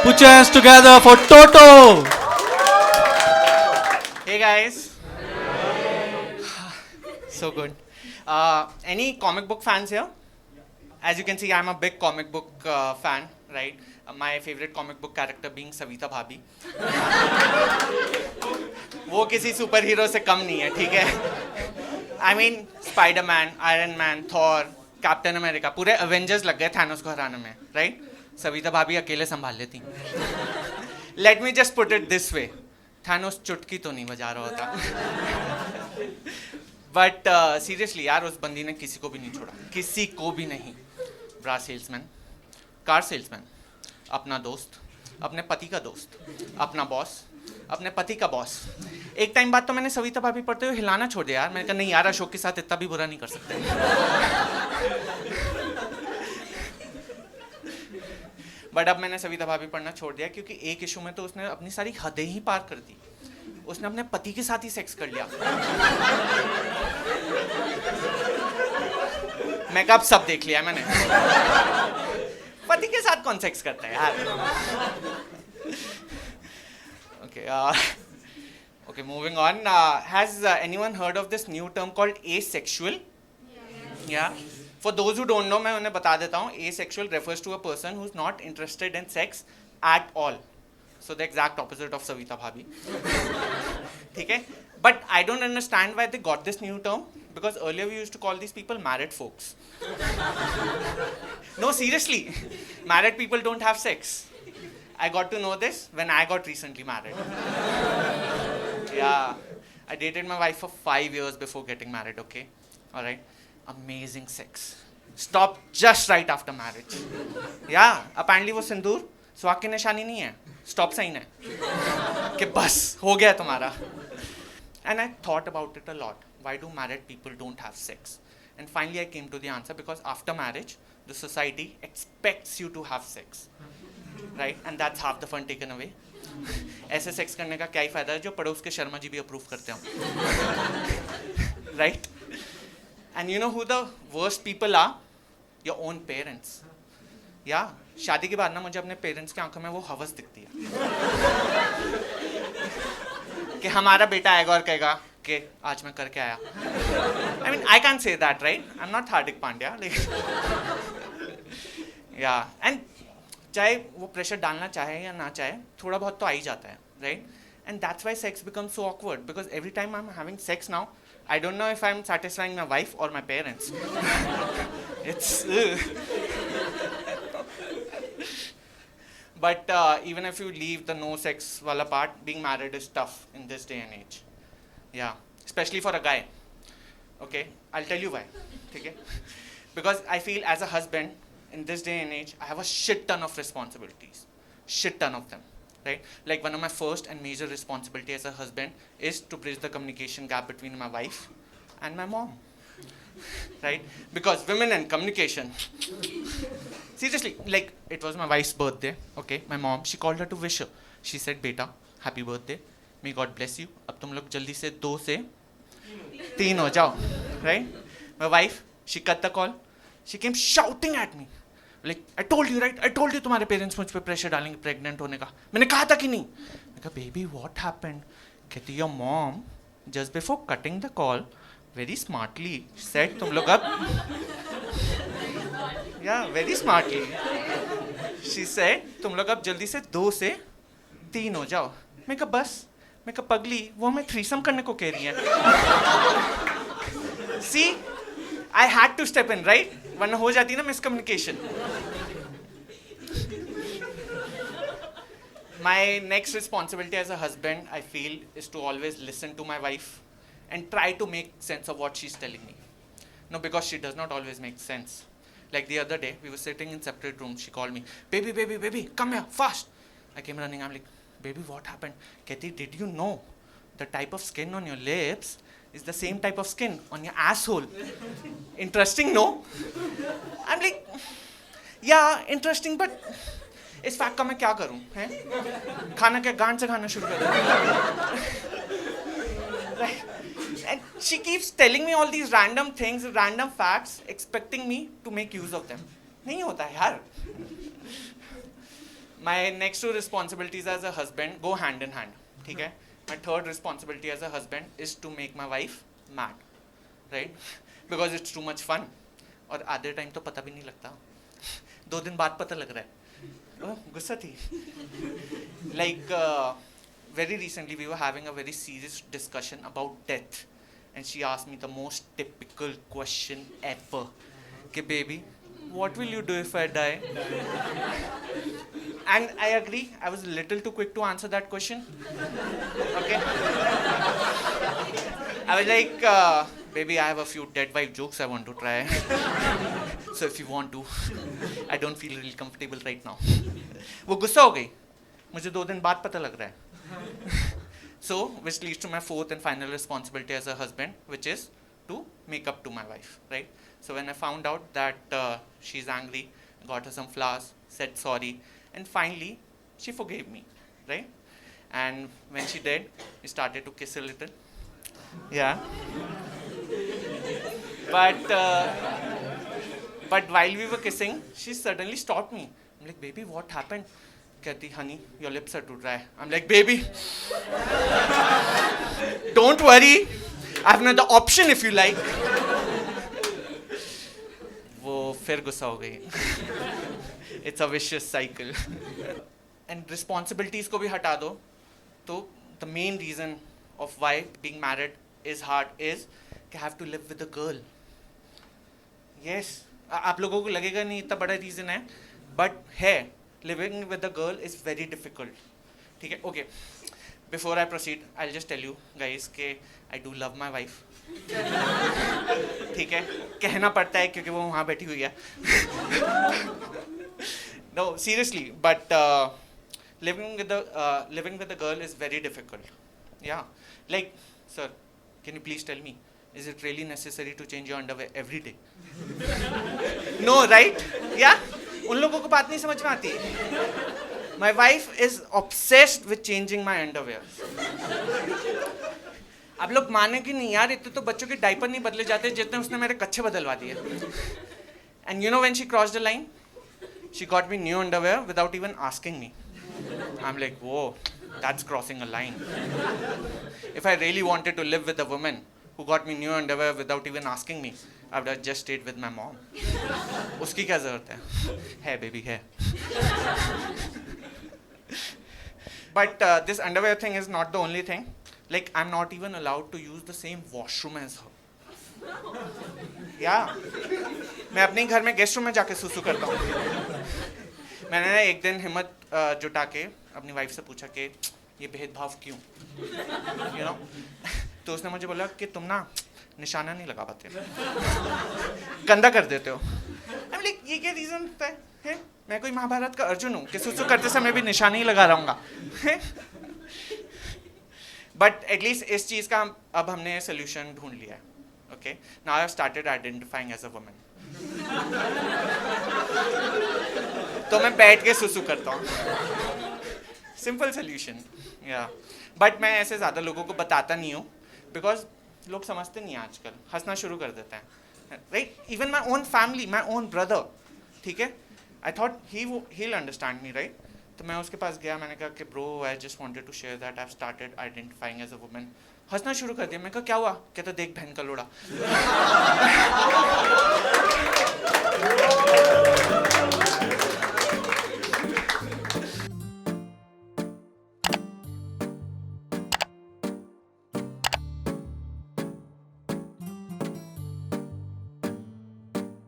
Put your hands together for Toto. Hey guys. So good. Any comic book fans here? As you can see, I'm a big comic book fan, right? My favorite comic book character being Savita Bhabhi. वो किसी super hero से कम नहीं है, ठीक है? I mean, Spider-Man, Iron Man, Thor, Captain America, पूरे Avengers लग गए थैनोस को हराने में, right? सविता भाभी अकेले संभाल लेती. Let me just put it this way. Thanos चुटकी तो नहीं बजा रहा होता. But seriously यार, उस बंदी ने किसी को भी नहीं छोड़ा, किसी को भी नहीं. ब्रा सेल्समैन, कार सेल्समैन, अपना दोस्त, अपने पति का दोस्त, अपना बॉस, अपने पति का बॉस. एक टाइम बाद तो मैंने सविता भाभी पढ़ते हुए हिलाना छोड़ दिया यार. मैंने कहा नहीं यार, अशोक के साथ इतना भी बुरा नहीं कर सकते. बट अब मैंने सविता भाभी पढ़ना छोड़ दिया क्योंकि एक इशू में तो उसने अपनी सारी हदें ही पार कर दी. उसने अपने पति के साथ ही सेक्स कर लिया. मैं कब सब देख लिया मैंने. पति के साथ कौन सेक्स करता है यार. Okay, moving on. Has anyone heard of this new term called asexual? Yeah. For those who don't know, मैं उन्हें बता देता हूँ. Asexual refers to a person who's not interested in sex at all. So the exact opposite of Savita Bhabhi. ठीक है? But I don't understand why they got this new term. Because earlier we used to call these people married folks. No, seriously. Married people don't have sex. I got to know this when I got recently married. Yeah. I dated my wife for 5 years before getting married, okay? Alright? Amazing sex. Stop just right after marriage. Yeah. Apparently वो सिंदूर सुहाग की निशानी नहीं है. Stop sign है. कि बस हो गया तुम्हारा. And I thought about it a lot. Why do married people don't have sex? And finally I came to the answer because after marriage, the society expects you to have sex. Right? And that's half the fun taken away. ऐसे sex करने का क्या ही फायदा है जो पड़ोस के शर्मा जी भी अप्रूव करते हो. Right? And you know who the worst people are? Your own parents. Yeah. शादी के बाद ना मुझे अपने पेरेंट्स की आंखों में वो हवस दिखती है कि हमारा बेटा आएगा और कहेगा कि आज मैं करके आया. I mean, I can't say that, right? I'm not Hardik Pandya. Like, yeah. And चाहे वो प्रेशर डालना चाहे या ना चाहे, थोड़ा बहुत तो आ ही जाता है, right? And that's why sex becomes so awkward because every time I'm having sex now, I don't know if I'm satisfying my wife or my parents. It's But even if you leave the no sex wala part, being married is tough in this day and age. Yeah, especially for a guy. Okay, I'll tell you why. Okay? Because I feel as a husband, in this day and age, I have a shit ton of responsibilities. Shit ton of them. Right? Like one of my first and major responsibility as a husband is to bridge the communication gap between my wife and my mom. Right? Because women and communication. Seriously, like it was my wife's birthday. Okay, my mom, she called her to wish her. She said, "Beta, happy birthday. May God bless you. अब तुम लोग जल्दी से 2 से 3 हो जाओ." Right? My wife, she cut the call. She came shouting at me. Like, I told you, right? I told you तुम्हारे parents मुझ पे pressure डालेंगे pregnant होने का. मैंने कहा था कि नहीं? मैं कहा, baby, what happened? कहती, your mom, just before cutting the call, very smartly said, तुम लोग अब, yeah, very smartly. She said, तुम लोग अब जल्दी से 2 से 3 हो जाओ. मैं कहा, बस. मैं कहा, पगली, वो हमें threesome करने को कह रही है. See, I had to step in, right? वरना हो जाती ना miscommunication. My next responsibility as a husband, I feel, is to always listen to my wife and try to make sense of what she's telling me. No, because she does not always make sense. Like the other day, we were sitting in separate rooms. She called me, baby, baby, baby, come here, fast. I came running. I'm like, baby, what happened? Kathy, did you know the type of skin on your lips is the same type of skin on your asshole? Interesting, no? I'm like, yeah, interesting, but इस fact का मैं क्या करूं? हैं? खाना क्या गांड से खाना शुरू कर दूं? Right? And she keeps telling me all these random things, random facts, expecting me to make use of them. नहीं होता है यार. My next two responsibilities as a husband go hand in hand. ठीक है? My third responsibility as a husband is to make my wife mad, right? Because it's too much fun. और आधे time तो पता भी नहीं लगता. 2 दिन बाद पता लग रहा है. ओह, गुस्सा थी. Like very recently we were having a very serious discussion about death, and she asked me the most typical question ever. Okay, baby, what will you do if I die? And I agree, I was a little too quick to answer that question. Okay. I was like, baby, I have a few dead wife jokes I want to try. So if you want to, I don't feel really comfortable right now. वो गुस्सा हो गई. मुझे 2 दिन बाद पता लग रहा है. So, which leads to my fourth and final responsibility as a husband, which is to make up to my wife, right? So when I found out that she's angry, got her some flowers, said sorry, and finally she forgave me, right? And when she did, we started to kiss a little. Yeah. But while we were kissing, she suddenly stopped me. I'm like, baby, what happened? कहती, honey, your lips are too dry. I'm like, baby, don't worry. I have another option if you like. वो फिर गुस्सा हो गई. It's a vicious cycle. And responsibilities को भी हटा दो, तो the main reason of why being married is hard is कि I have to live with a girl. Yes, आप लोगों को लगेगा नहीं इतना बड़ा reason है, but है. Living with a girl is very difficult. ठीक है? Okay. Before I proceed, I'll just tell you guys कि I do love my wife. ठीक है? कहना पड़ता है क्योंकि वो वहाँ बैठी हुई है. No, seriously, but living with a girl is very difficult. Yeah. Like, sir, can you please tell me, is it really necessary to change your underwear every day? No, right? Yeah? उन लोगों को बात नहीं समझ में आती. My wife is obsessed with changing my underwear. आप लोग मानेंगे नहीं यार, इतने तो बच्चों के डायपर नहीं बदले जाते जितने उसने मेरे कच्छे बदलवा दिए. And you know when she crossed the line, she got me new underwear without even asking me. I'm like, whoa, that's crossing a line. If I really wanted to live with a woman who got me new underwear without even asking me, I would have just stayed with my mom. उसकी क्या ज़रूरत है? है baby है. But this underwear thing is not the only thing. Like I'm not even allowed to use the same washroom as her. Yeah. मैं अपने घर में गेस्ट रूम में जाके सुसु करता हूँ. मैंने ना एक दिन हिम्मत जुटा के अपनी वाइफ से पूछा कि ये भेदभाव क्यों? You know? तो उसने मुझे बोला कि तुम ना निशाना नहीं लगा पाते, गंदा कर देते हो. I'm like, ये क्या रीजन है? मैं कोई महाभारत का अर्जुन हूँ कि सुसु करते समय भी निशाना ही लगा रहूँगा. बट एटलीस्ट इस चीज़ का अब हमने सोल्यूशन ढूंढ लिया है. Okay, now I have started identifying as a woman. तो मैं बैठ के सुसु करता हूँ. Simple solution. या बट मैं ऐसे ज़्यादा लोगों को बताता नहीं हूँ बिकॉज लोग समझते नहीं हैं आजकल, हंसना शुरू कर देते हैं. Right? Even my own family, my own brother. ठीक है? I thought he'll understand me, right? तो मैं उसके पास गया, मैंने कहा कि bro I just wanted to share that I have started identifying as a woman. हंसना शुरू कर दिया. मैं कहा क्या हुआ? कहता देख बहन का लोड़ा.